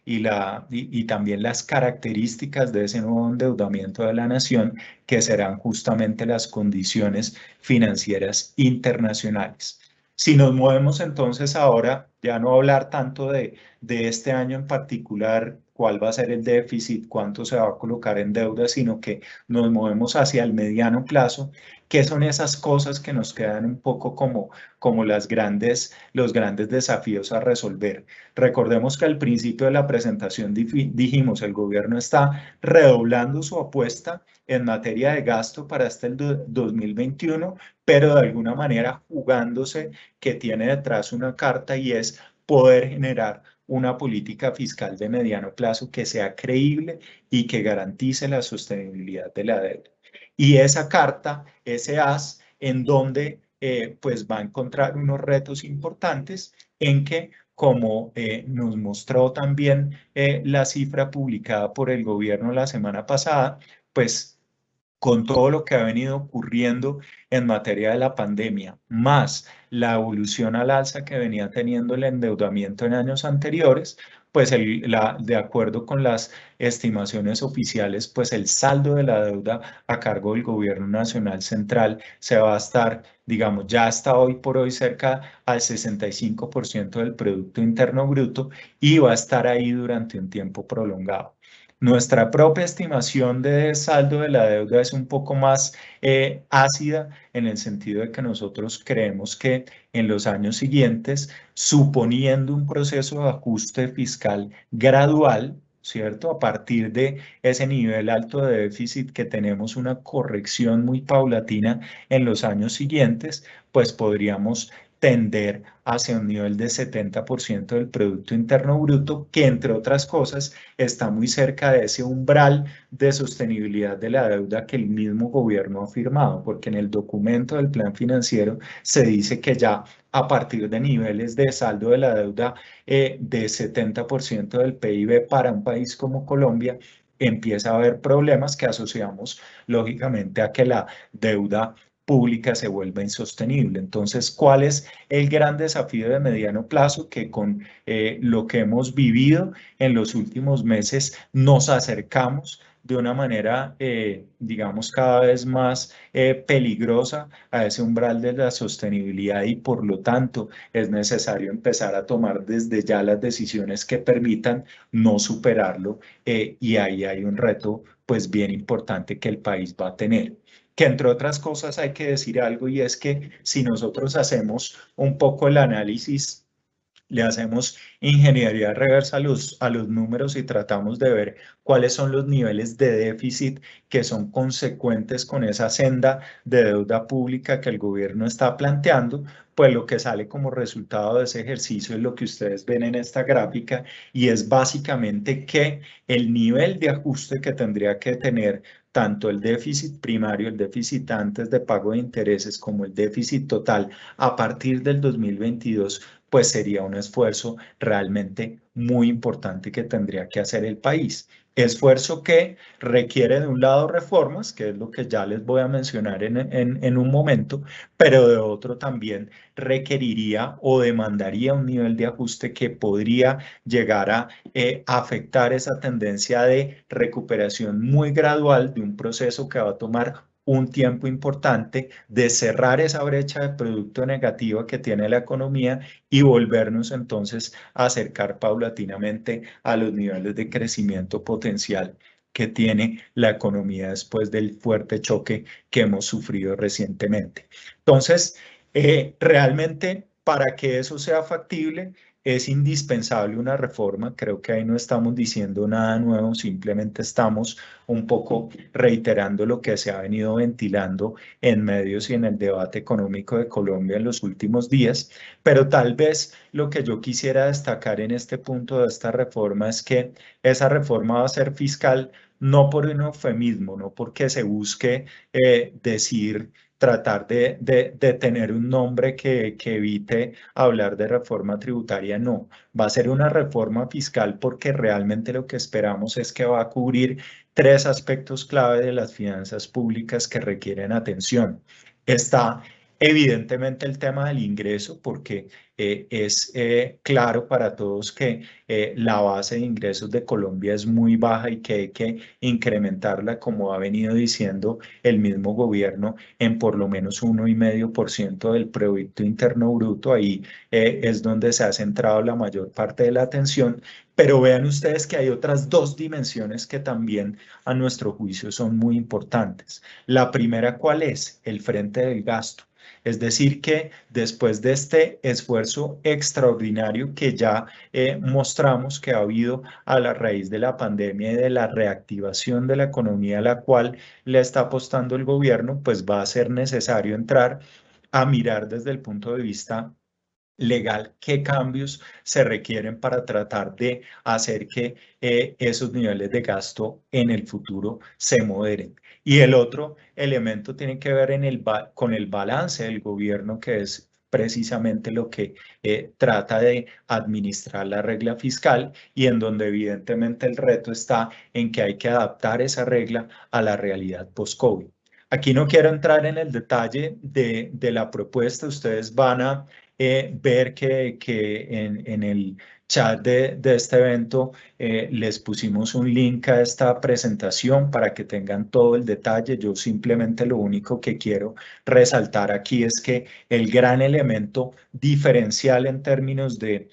y también las características de ese nuevo endeudamiento de la nación, que serán justamente las condiciones financieras internacionales. Si nos movemos entonces ahora, ya no hablar tanto de este año en particular, cuál va a ser el déficit, cuánto se va a colocar en deuda, sino que nos movemos hacia el mediano plazo, qué son esas cosas que nos quedan un poco como los grandes desafíos a resolver. Recordemos que al principio de la presentación dijimos, el gobierno está redoblando su apuesta en materia de gasto para hasta el 2021, pero de alguna manera jugándose que tiene detrás una carta, y es poder generar una política fiscal de mediano plazo que sea creíble y que garantice la sostenibilidad de la deuda. Y esa carta, ese as, en donde pues va a encontrar unos retos importantes en que, como nos mostró también la cifra publicada por el gobierno la semana pasada, pues con todo lo que ha venido ocurriendo en materia de la pandemia, más la evolución al alza que venía teniendo el endeudamiento en años anteriores, pues de acuerdo con las estimaciones oficiales, pues el saldo de la deuda a cargo del gobierno nacional central se va a estar, digamos, ya hasta hoy por hoy cerca al 65% del Producto Interno Bruto, y va a estar ahí durante un tiempo prolongado. Nuestra propia estimación de saldo de la deuda es un poco más ácida en el sentido de que nosotros creemos que en los años siguientes, suponiendo un proceso de ajuste fiscal gradual, ¿cierto? A partir de ese nivel alto de déficit que tenemos una corrección muy paulatina en los años siguientes, pues podríamos tender hacia un nivel de 70% del Producto Interno Bruto, que entre otras cosas está muy cerca de ese umbral de sostenibilidad de la deuda que el mismo gobierno ha firmado, porque en el documento del plan financiero se dice que ya a partir de niveles de saldo de la deuda de 70% del PIB para un país como Colombia, empieza a haber problemas que asociamos lógicamente a que la deuda pública se vuelva insostenible. Entonces, ¿cuál es el gran desafío de mediano plazo? Que con lo que hemos vivido en los últimos meses nos acercamos de una manera, digamos, cada vez más peligrosa a ese umbral de la sostenibilidad y por lo tanto es necesario empezar a tomar desde ya las decisiones que permitan no superarlo y ahí hay un reto pues bien importante que el país va a tener. Que entre otras cosas hay que decir algo y es que si nosotros hacemos un poco el análisis, le hacemos ingeniería reversa a los números y tratamos de ver cuáles son los niveles de déficit que son consecuentes con esa senda de deuda pública que el gobierno está planteando, pues lo que sale como resultado de ese ejercicio es lo que ustedes ven en esta gráfica y es básicamente que el nivel de ajuste que tendría que tener tanto el déficit primario, el déficit antes de pago de intereses, como el déficit total a partir del 2022 pues sería un esfuerzo realmente muy importante que tendría que hacer el país. Esfuerzo que requiere de un lado reformas, que es lo que ya les voy a mencionar en un momento, pero de otro también requeriría o demandaría un nivel de ajuste que podría llegar a afectar esa tendencia de recuperación muy gradual de un proceso que va a tomar un tiempo importante de cerrar esa brecha de producto negativa que tiene la economía y volvernos entonces a acercar paulatinamente a los niveles de crecimiento potencial que tiene la economía después del fuerte choque que hemos sufrido recientemente. Entonces, realmente para que eso sea factible, es indispensable una reforma. Creo que ahí no estamos diciendo nada nuevo, simplemente estamos un poco reiterando lo que se ha venido ventilando en medios y en el debate económico de Colombia en los últimos días. Pero tal vez lo que yo quisiera destacar en este punto de esta reforma es que esa reforma va a ser fiscal no por un eufemismo, no porque se busque decir, tratar de tener un nombre que evite hablar de reforma tributaria, no. Va a ser una reforma fiscal porque realmente lo que esperamos es que va a cubrir tres aspectos clave de las finanzas públicas que requieren atención. Está evidentemente el tema del ingreso, porque es claro para todos que la base de ingresos de Colombia es muy baja y que hay que incrementarla, como ha venido diciendo el mismo gobierno, en por lo menos 1,5% del Producto Interno Bruto. Ahí es donde se ha centrado la mayor parte de la atención. Pero vean ustedes que hay otras dos dimensiones que también a nuestro juicio son muy importantes. La primera, ¿cuál es? El frente del gasto. Es decir, que después de este esfuerzo extraordinario que ya mostramos que ha habido a la raíz de la pandemia y de la reactivación de la economía a la cual le está apostando el gobierno, pues va a ser necesario entrar a mirar desde el punto de vista legal qué cambios se requieren para tratar de hacer que esos niveles de gasto en el futuro se moderen. Y el otro elemento tiene que ver con el balance del gobierno, que es precisamente lo que trata de administrar la regla fiscal y en donde evidentemente el reto está en que hay que adaptar esa regla a la realidad post-COVID. Aquí no quiero entrar en el detalle de la propuesta, ustedes van a ver que en el chat de este evento les pusimos un link a esta presentación para que tengan todo el detalle. Yo simplemente lo único que quiero resaltar aquí es que el gran elemento diferencial en términos de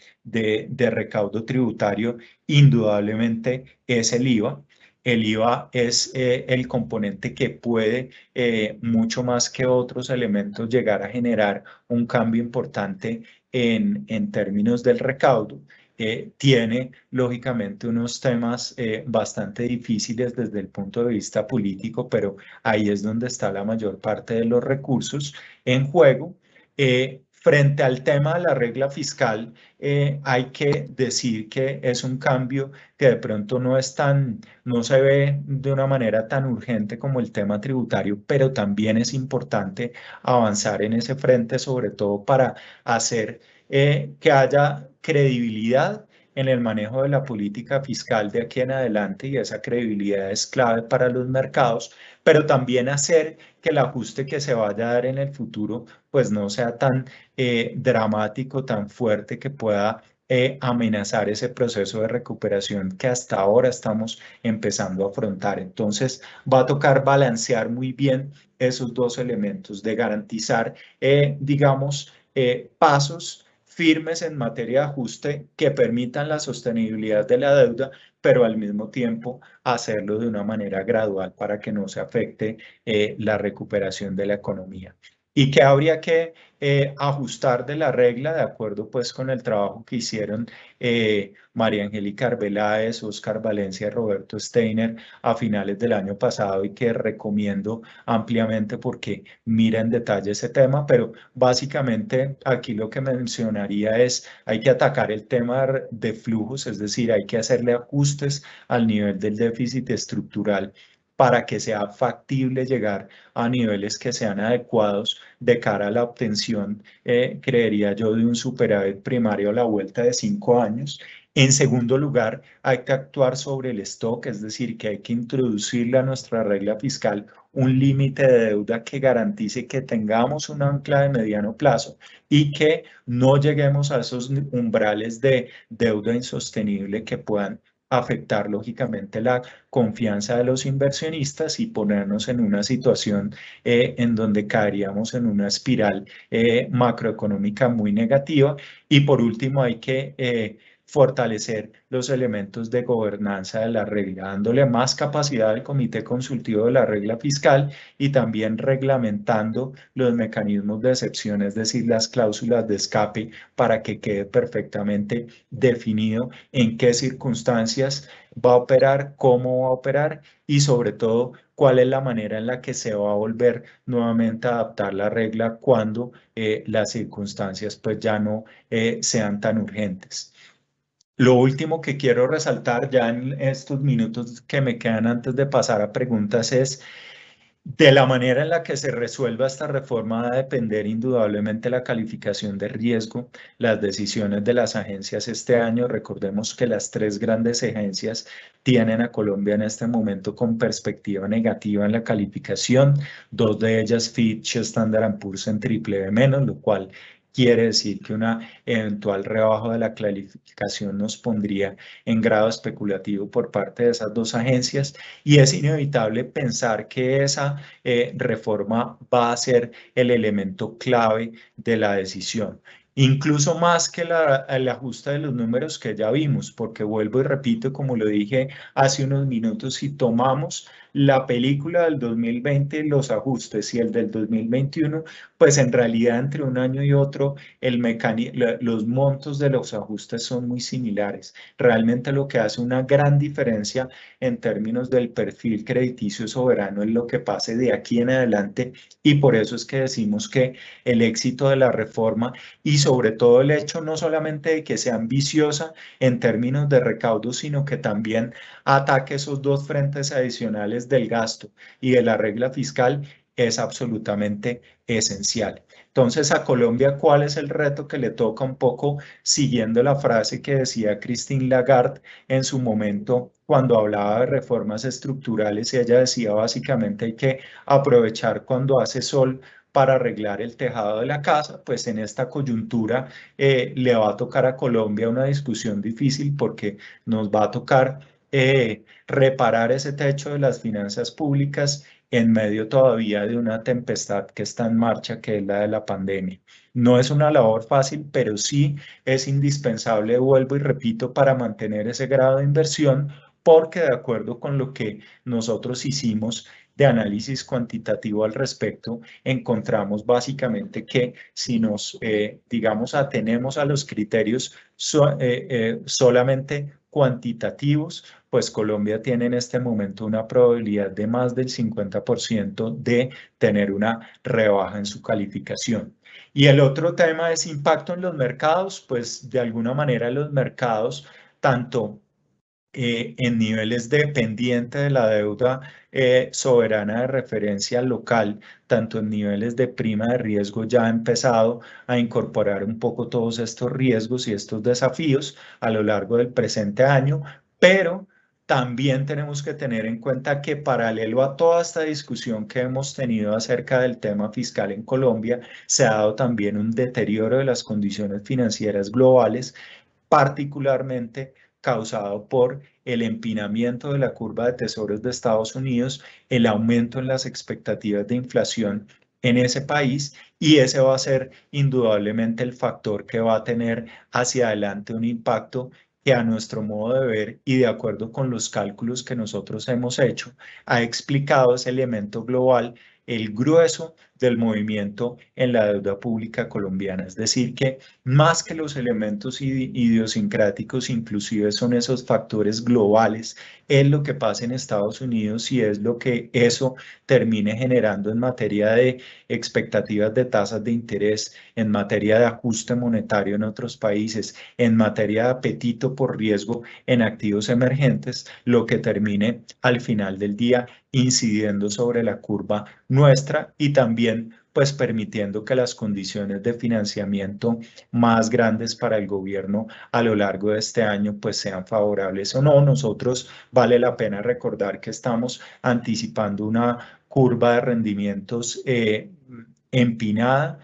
recaudo tributario indudablemente es el IVA. el IVA es el componente que puede, mucho más que otros elementos, llegar a generar un cambio importante en términos del recaudo. Tiene lógicamente unos temas bastante difíciles desde el punto de vista político, pero ahí es donde está la mayor parte de los recursos en juego. Frente al tema de la regla fiscal, hay que decir que es un cambio que de pronto no se ve de una manera tan urgente como el tema tributario, pero también es importante avanzar en ese frente, sobre todo para hacer que haya credibilidad en el manejo de la política fiscal de aquí en adelante, y esa credibilidad es clave para los mercados, pero también hacer que el ajuste que se vaya a dar en el futuro pues no sea tan dramático, tan fuerte, que pueda amenazar ese proceso de recuperación que hasta ahora estamos empezando a afrontar. Entonces, va a tocar balancear muy bien esos dos elementos de garantizar, digamos, pasos firmes en materia de ajuste que permitan la sostenibilidad de la deuda, pero al mismo tiempo hacerlo de una manera gradual para que no se afecte la recuperación de la economía. ¿Y qué habría que ajustar de la regla de acuerdo pues con el trabajo que hicieron María Angélica Arbeláez, Óscar Valencia y Roberto Steiner a finales del año pasado, y que recomiendo ampliamente porque mira en detalle ese tema? Pero básicamente aquí lo que mencionaría es: hay que atacar el tema de flujos, es decir, hay que hacerle ajustes al nivel del déficit estructural para que sea factible llegar a niveles que sean adecuados de cara a la obtención, creería yo, de un superávit primario a la vuelta de 5 años. En segundo lugar, hay que actuar sobre el stock, es decir, que hay que introducirle a nuestra regla fiscal un límite de deuda que garantice que tengamos un ancla de mediano plazo y que no lleguemos a esos umbrales de deuda insostenible que puedan afectar lógicamente la confianza de los inversionistas y ponernos en una situación en donde caeríamos en una espiral macroeconómica muy negativa. Y por último, hay que fortalecer los elementos de gobernanza de la regla, dándole más capacidad al Comité Consultivo de la Regla Fiscal y también reglamentando los mecanismos de excepción, es decir, las cláusulas de escape, para que quede perfectamente definido en qué circunstancias va a operar, cómo va a operar y sobre todo cuál es la manera en la que se va a volver nuevamente a adaptar la regla cuando las circunstancias pues ya no sean tan urgentes. Lo último que quiero resaltar ya en estos minutos que me quedan antes de pasar a preguntas es: de la manera en la que se resuelva esta reforma va a depender indudablemente la calificación de riesgo, las decisiones de las agencias este año. Recordemos que las tres grandes agencias tienen a Colombia en este momento con perspectiva negativa en la calificación, dos de ellas Fitch, Standard & Poor's en triple B menos, lo cual quiere decir que una eventual rebaja de la calificación nos pondría en grado especulativo por parte de esas dos agencias, y es inevitable pensar que esa reforma va a ser el elemento clave de la decisión. Incluso más que el ajuste de los números que ya vimos, porque vuelvo y repito, como lo dije hace unos minutos, si tomamos la película del 2020, los ajustes, y el del 2021, pues en realidad entre un año y otro los montos de los ajustes son muy similares. Realmente lo que hace una gran diferencia en términos del perfil crediticio soberano es lo que pase de aquí en adelante, y por eso es que decimos que el éxito de la reforma, y sobre todo el hecho no solamente de que sea ambiciosa en términos de recaudo, sino que también ataque esos dos frentes adicionales del gasto y de la regla fiscal, es absolutamente esencial. Entonces, a Colombia, ¿cuál es el reto que le toca? Un poco siguiendo la frase que decía Christine Lagarde en su momento cuando hablaba de reformas estructurales, y ella decía básicamente: hay que aprovechar cuando hace sol para arreglar el tejado de la casa. Pues en esta coyuntura le va a tocar a Colombia una discusión difícil, porque nos va a tocar reparar ese techo de las finanzas públicas en medio todavía de una tempestad que está en marcha, que es la de la pandemia. No es una labor fácil, pero sí es indispensable, vuelvo y repito, para mantener ese grado de inversión, porque de acuerdo con lo que nosotros hicimos de análisis cuantitativo al respecto, encontramos básicamente que si nos, digamos, atenemos a los criterios solamente cuantitativos, pues Colombia tiene en este momento una probabilidad de más del 50% de tener una rebaja en su calificación. Y el otro tema es impacto en los mercados, pues de alguna manera los mercados, tanto en niveles de pendiente de la deuda soberana de referencia local, tanto en niveles de prima de riesgo, ya ha empezado a incorporar un poco todos estos riesgos y estos desafíos a lo largo del presente año, pero también tenemos que tener en cuenta que paralelo a toda esta discusión que hemos tenido acerca del tema fiscal en Colombia, se ha dado también un deterioro de las condiciones financieras globales, particularmente causado por el empinamiento de la curva de tesoros de Estados Unidos, el aumento en las expectativas de inflación en ese país, y ese va a ser indudablemente el factor que va a tener hacia adelante un impacto que a nuestro modo de ver y de acuerdo con los cálculos que nosotros hemos hecho, ha explicado ese elemento global, el grueso del movimiento en la deuda pública colombiana. Es decir, que más que los elementos idiosincráticos, inclusive son esos factores globales, es lo que pasa en Estados Unidos y es lo que eso termine generando en materia de expectativas de tasas de interés, en materia de ajuste monetario en otros países, en materia de apetito por riesgo en activos emergentes, lo que termine al final del día incidiendo sobre la curva nuestra y también pues permitiendo que las condiciones de financiamiento más grandes para el gobierno a lo largo de este año pues sean favorables o no. Nosotros vale la pena recordar que estamos anticipando una curva de rendimientos empinada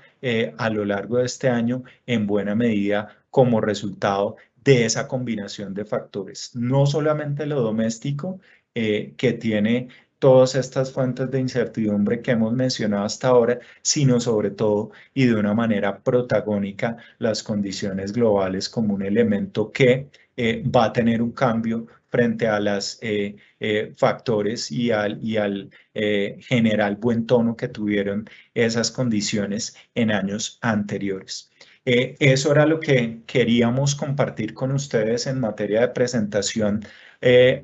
a lo largo de este año en buena medida como resultado de esa combinación de factores, no solamente lo doméstico que tiene todas estas fuentes de incertidumbre que hemos mencionado hasta ahora, sino sobre todo y de una manera protagónica las condiciones globales como un elemento que va a tener un cambio frente a los factores y al general buen tono que tuvieron esas condiciones en años anteriores. Eso era lo que queríamos compartir con ustedes en materia de presentación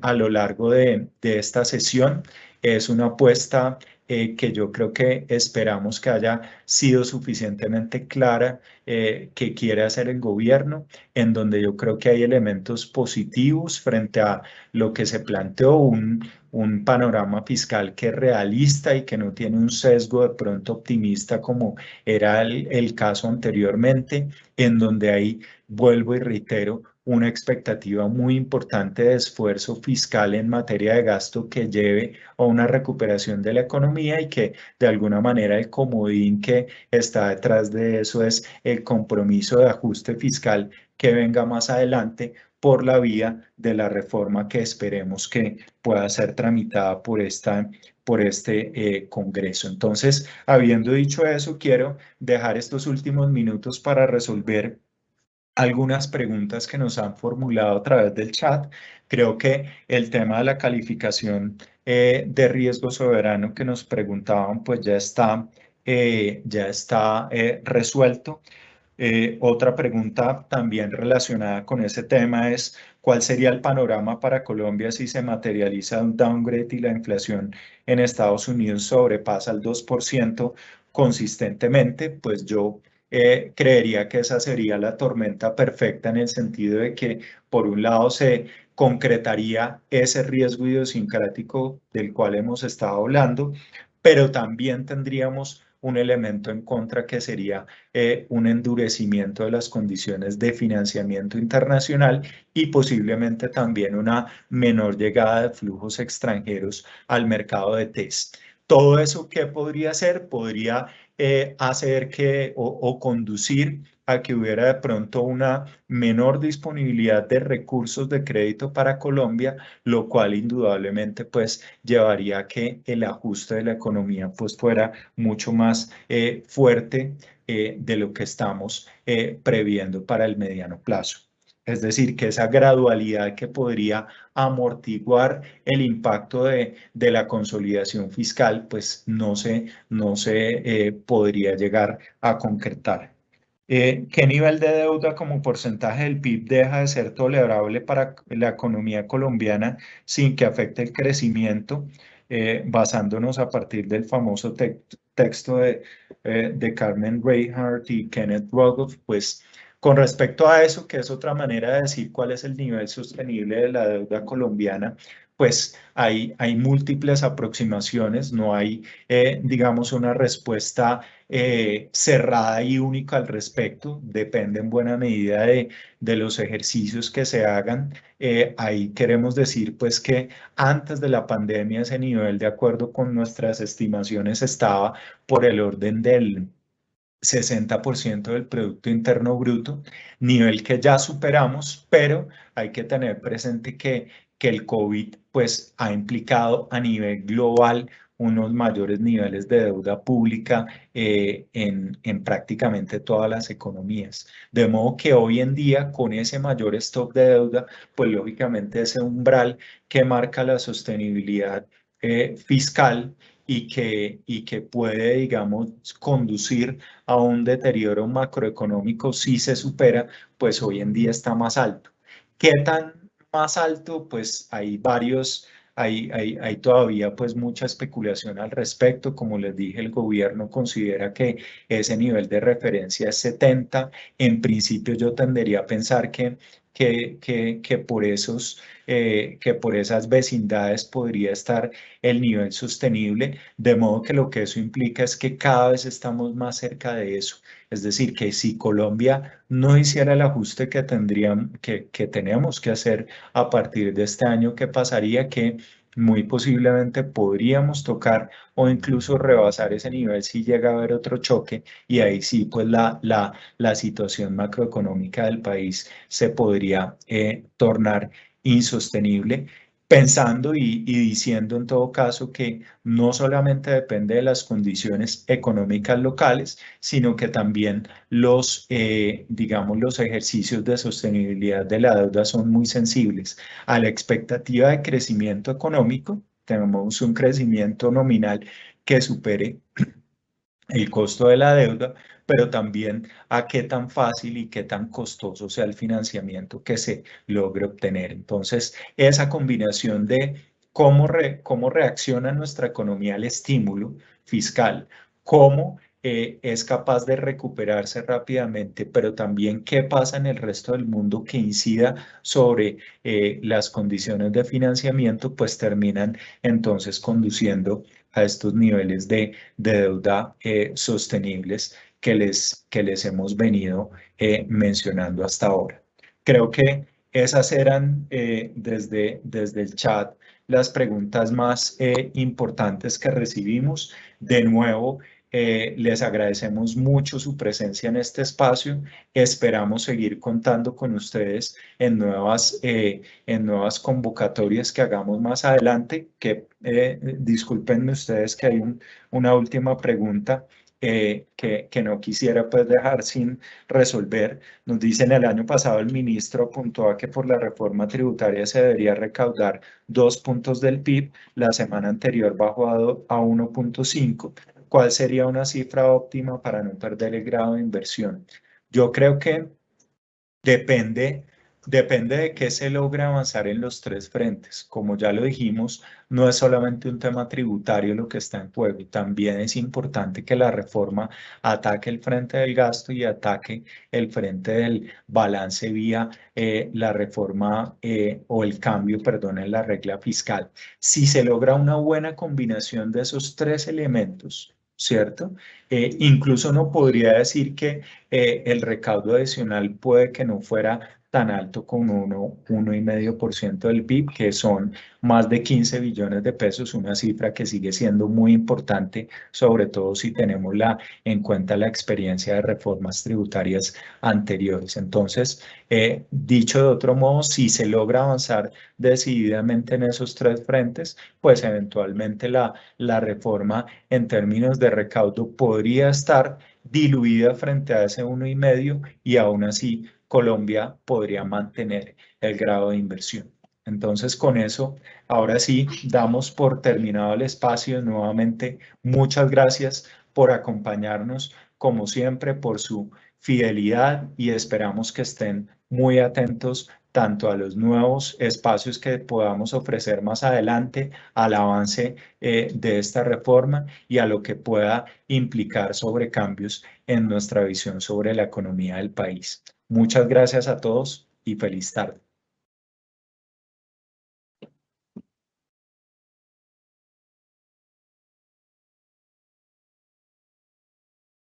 a lo largo de esta sesión. Es una apuesta que yo creo que esperamos que haya sido suficientemente clara que quiere hacer el gobierno, en donde yo creo que hay elementos positivos frente a lo que se planteó, un panorama fiscal que es realista y que no tiene un sesgo de pronto optimista como era el caso anteriormente, en donde ahí vuelvo y reitero una expectativa muy importante de esfuerzo fiscal en materia de gasto que lleve a una recuperación de la economía y que de alguna manera el comodín que está detrás de eso es el compromiso de ajuste fiscal que venga más adelante por la vía de la reforma que esperemos que pueda ser tramitada por este Congreso. Entonces, habiendo dicho eso, quiero dejar estos últimos minutos para resolver algunas preguntas que nos han formulado a través del chat. Creo que el tema de la calificación de riesgo soberano que nos preguntaban, pues ya está resuelto. Otra pregunta también relacionada con ese tema es, ¿cuál sería el panorama para Colombia si se materializa un downgrade y la inflación en Estados Unidos sobrepasa el 2% consistentemente? Pues yo creería que esa sería la tormenta perfecta en el sentido de que, por un lado, se concretaría ese riesgo idiosincrático del cual hemos estado hablando, pero también tendríamos un elemento en contra que sería un endurecimiento de las condiciones de financiamiento internacional y posiblemente también una menor llegada de flujos extranjeros al mercado de test. Todo eso, ¿qué podría hacer? Podría hacer que o conducir a que hubiera de pronto una menor disponibilidad de recursos de crédito para Colombia, lo cual indudablemente pues llevaría a que el ajuste de la economía pues fuera mucho más fuerte de lo que estamos previendo para el mediano plazo. Es decir, que esa gradualidad que podría amortiguar el impacto de la consolidación fiscal, pues no se podría llegar a concretar. ¿Qué nivel de deuda como porcentaje del PIB deja de ser tolerable para la economía colombiana sin que afecte el crecimiento? Basándonos a partir del famoso texto de Carmen Reinhardt y Kenneth Rogoff, pues con respecto a eso, que es otra manera de decir cuál es el nivel sostenible de la deuda colombiana, pues hay múltiples aproximaciones, no hay, digamos, una respuesta cerrada y única al respecto, depende en buena medida de los ejercicios que se hagan. Ahí queremos decir pues que antes de la pandemia ese nivel, de acuerdo con nuestras estimaciones, estaba por el orden del 60% del Producto Interno Bruto, nivel que ya superamos, pero hay que tener presente que el COVID pues, ha implicado a nivel global unos mayores niveles de deuda pública en prácticamente todas las economías. De modo que hoy en día, con ese mayor stock de deuda, pues lógicamente ese umbral que marca la sostenibilidad fiscal y que puede, digamos, conducir a un deterioro macroeconómico si se supera, pues hoy en día está más alto. ¿Qué tan más alto? Pues hay varios, hay todavía pues mucha especulación al respecto. Como les dije, el gobierno considera que ese nivel de referencia es 70. En principio yo tendería a pensar que por que por esas vecindades podría estar el nivel sostenible, de modo que lo que eso implica es que cada vez estamos más cerca de eso. Es decir, que si Colombia no hiciera el ajuste que tenemos que hacer a partir de este año, ¿qué pasaría? Que muy posiblemente podríamos tocar o incluso rebasar ese nivel si llega a haber otro choque, y ahí sí, pues la situación macroeconómica del país se podría tornar insostenible, pensando y diciendo en todo caso que no solamente depende de las condiciones económicas locales, sino que también digamos, los ejercicios de sostenibilidad de la deuda son muy sensibles a la expectativa de crecimiento económico. Tenemos un crecimiento nominal que supere el costo de la deuda, pero también a qué tan fácil y qué tan costoso sea el financiamiento que se logre obtener. Entonces, esa combinación de cómo reacciona nuestra economía al estímulo fiscal, cómo es capaz de recuperarse rápidamente, pero también qué pasa en el resto del mundo que incida sobre las condiciones de financiamiento, pues terminan entonces conduciendo a estos niveles de deuda sostenibles que les hemos venido mencionando hasta ahora. Creo que esas eran desde el chat las preguntas más importantes que recibimos. De nuevo, les agradecemos mucho su presencia en este espacio. Esperamos seguir contando con ustedes en nuevas convocatorias que hagamos más adelante. Discúlpenme ustedes que hay una última pregunta que no quisiera pues dejar sin resolver. Nos dicen: el año pasado el ministro apuntó a que por la reforma tributaria se debería recaudar 2 puntos del PIB. La semana anterior bajó a 1,5. ¿Cuál sería una cifra óptima para no perder el grado de inversión? Yo creo que Depende, depende de qué se logra avanzar en los tres frentes. Como ya lo dijimos, no es solamente un tema tributario lo que está en juego, también es importante que la reforma ataque el frente del gasto y ataque el frente del balance vía la reforma o el cambio, perdón, en la regla fiscal. Si se logra una buena combinación de esos tres elementos, ¿cierto? Incluso no podría decir que el recaudo adicional puede que no fuera tan alto como 1,5% del PIB, que son más de 15 billones de pesos, una cifra que sigue siendo muy importante, sobre todo si tenemos en cuenta la experiencia de reformas tributarias anteriores. Entonces, dicho de otro modo, si se logra avanzar decididamente en esos tres frentes, pues eventualmente la reforma en términos de recaudo podría estar diluida frente a ese 1,5, y aún así Colombia podría mantener el grado de inversión. Entonces, con eso, ahora sí, damos por terminado el espacio. Nuevamente, muchas gracias por acompañarnos, como siempre, por su fidelidad y esperamos que estén muy atentos tanto a los nuevos espacios que podamos ofrecer más adelante, al avance de esta reforma y a lo que pueda implicar sobre cambios en nuestra visión sobre la economía del país. Muchas gracias a todos y feliz tarde.